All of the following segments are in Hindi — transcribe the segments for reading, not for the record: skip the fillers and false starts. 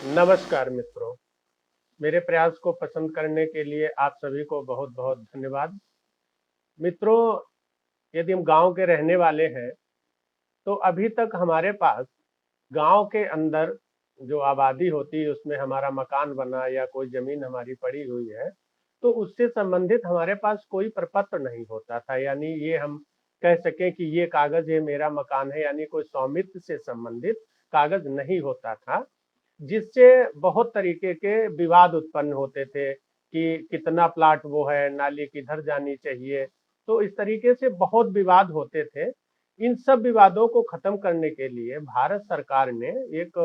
नमस्कार मित्रों। मेरे प्रयास को पसंद करने के लिए आप सभी को बहुत बहुत धन्यवाद। मित्रों, यदि हम गांव के रहने वाले हैं तो अभी तक हमारे पास गांव के अंदर जो आबादी होती है उसमें हमारा मकान बना या कोई जमीन हमारी पड़ी हुई है तो उससे संबंधित हमारे पास कोई प्रपत्र नहीं होता था। यानी ये हम कह सकें कि ये कागज ये मेरा मकान है, यानी कोई स्वामित्व से संबंधित कागज नहीं होता था, जिससे बहुत तरीके के विवाद उत्पन्न होते थे कि कितना प्लाट वो है, नाली किधर जानी चाहिए। तो इस तरीके से बहुत विवाद होते थे। इन सब विवादों को खत्म करने के लिए भारत सरकार ने एक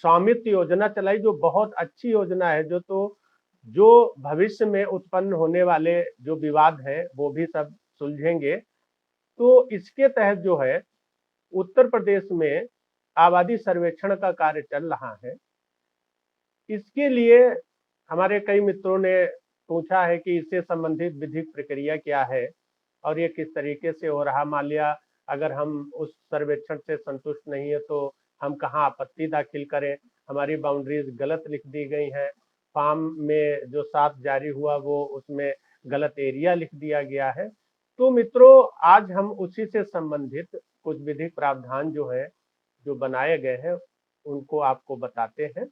स्वामित्व योजना चलाई, जो बहुत अच्छी योजना है। जो भविष्य में उत्पन्न होने वाले जो विवाद है वो भी सब सुलझेंगे। तो इसके तहत जो है उत्तर प्रदेश में आबादी सर्वेक्षण का कार्य चल रहा है। इसके लिए हमारे कई मित्रों ने पूछा है कि इससे संबंधित विधिक प्रक्रिया क्या है और ये किस तरीके से हो रहा। मान लिया अगर हम उस सर्वेक्षण से संतुष्ट नहीं है तो हम कहाँ आपत्ति दाखिल करें। हमारी बाउंड्रीज गलत लिख दी गई हैं, फार्म में जो साफ जारी हुआ वो उसमें गलत एरिया लिख दिया गया है। तो मित्रों, आज हम उसी से संबंधित कुछ विधिक प्रावधान जो है जो बनाए गए हैं उनको आपको बताते हैं।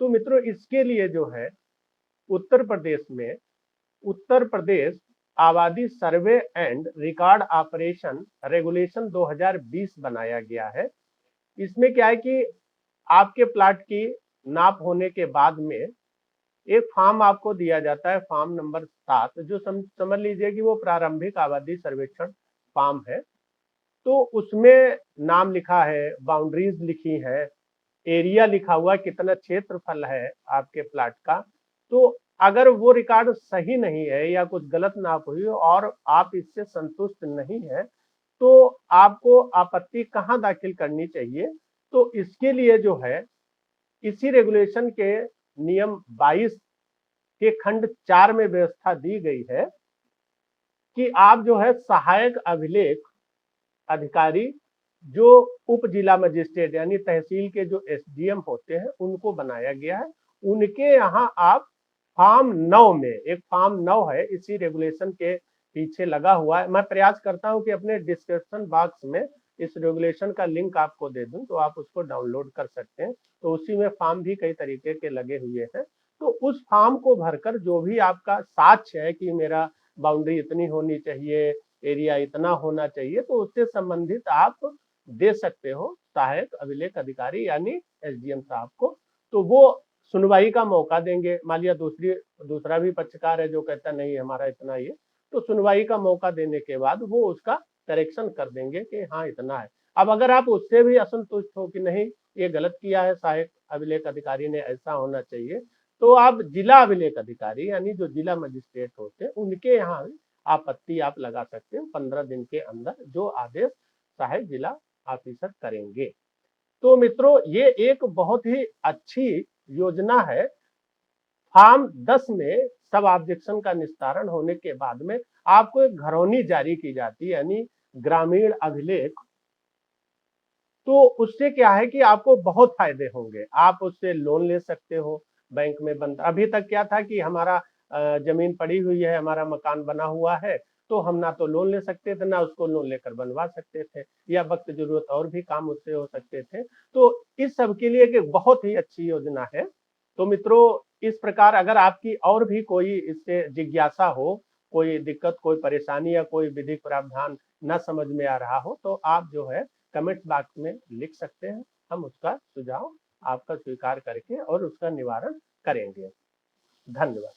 तो मित्रों, इसके लिए जो है उत्तर प्रदेश में उत्तर प्रदेश आबादी survey and record operation regulation 2020 बनाया गया है। इसमें क्या है कि आपके प्लाट की नाप होने के बाद में एक फॉर्म आपको दिया जाता है, फॉर्म नंबर 7, जो समझ लीजिए कि वो प्रारंभिक आबादी सर्वेक्षण फॉर्म है। तो उसमें नाम लिखा है, बाउंड्रीज लिखी है, एरिया लिखा हुआ, कितना क्षेत्रफल है आपके प्लाट का। तो अगर वो रिकॉर्ड सही नहीं है या कुछ गलत नाप हुई और आप इससे संतुष्ट नहीं है तो आपको आपत्ति कहाँ दाखिल करनी चाहिए। तो इसके लिए जो है इसी रेगुलेशन के नियम 22 के खंड 4 में व्यवस्था दी गई है कि आप जो है सहायक अभिलेख अधिकारी जो उप जिला मजिस्ट्रेट यानी तहसील के जो एसडीएम होते हैं उनको बनाया गया है। उनके यहाँ आप फॉर्म 9 में, एक फॉर्म 9 है इसी रेगुलेशन के पीछे लगा हुआ है। मैं प्रयास करता हूं कि अपने डिस्क्रिप्शन बॉक्स में इस रेगुलेशन का लिंक आपको दे दूं तो आप उसको डाउनलोड कर सकते हैं। तो उसी में फॉर्म भी कई तरीके के लगे हुए हैं। तो उस फॉर्म को भरकर जो भी आपका साक्ष्य है कि मेरा बाउंड्री इतनी होनी चाहिए, एरिया इतना होना चाहिए, तो उससे संबंधित आप दे सकते हो सहायक अभिलेख अधिकारी यानी एसडीएम साहब को। तो वो सुनवाई का मौका देंगे। मान लिया दूसरा भी पक्षकार है जो कहता नहीं हमारा इतना ये, तो सुनवाई का मौका देने के बाद वो उसका करेक्शन कर देंगे कि हाँ इतना है। अब अगर आप उससे भी असंतुष्ट हो कि नहीं ये गलत किया है, सहायक अभिलेख अधिकारी ने ऐसा होना चाहिए, तो आप जिला अभिलेख अधिकारी यानी जो जिला मजिस्ट्रेट होते हैं उनके यहाँ आपत्ति आप लगा सकते हैं 15 दिन के अंदर, जो आदेश सहायक जिला ऑफिसर करेंगे। तो मित्रों, ये एक बहुत ही अच्छी योजना है। फॉर्म 10 में सब ऑब्जेक्शन का निस्तारण होने के बाद में आपको एक घरौनी जारी की जाती है यानी ग्रामीण अभिलेख। तो उससे क्या है कि आपको बहुत फायदे होंगे। आप उससे लोन ले सकते हो, बैंक में बंद। अभी तक क्या था कि हमारा जमीन पड़ी हुई है, हमारा मकान बना हुआ है, तो हम ना तो लोन ले सकते थे ना उसको लोन लेकर बनवा सकते थे, या वक्त जरूरत और भी काम उससे हो सकते थे। तो इस सब के लिए एक बहुत ही अच्छी योजना है। तो मित्रों, इस प्रकार अगर आपकी और भी कोई इससे जिज्ञासा हो, कोई दिक्कत, कोई परेशानी या कोई विधिक प्रावधान न समझ में आ रहा हो तो आप जो है कमेंट बॉक्स में लिख सकते हैं। हम उसका सुझाव आपका स्वीकार करके और उसका निवारण करेंगे। धन्यवाद।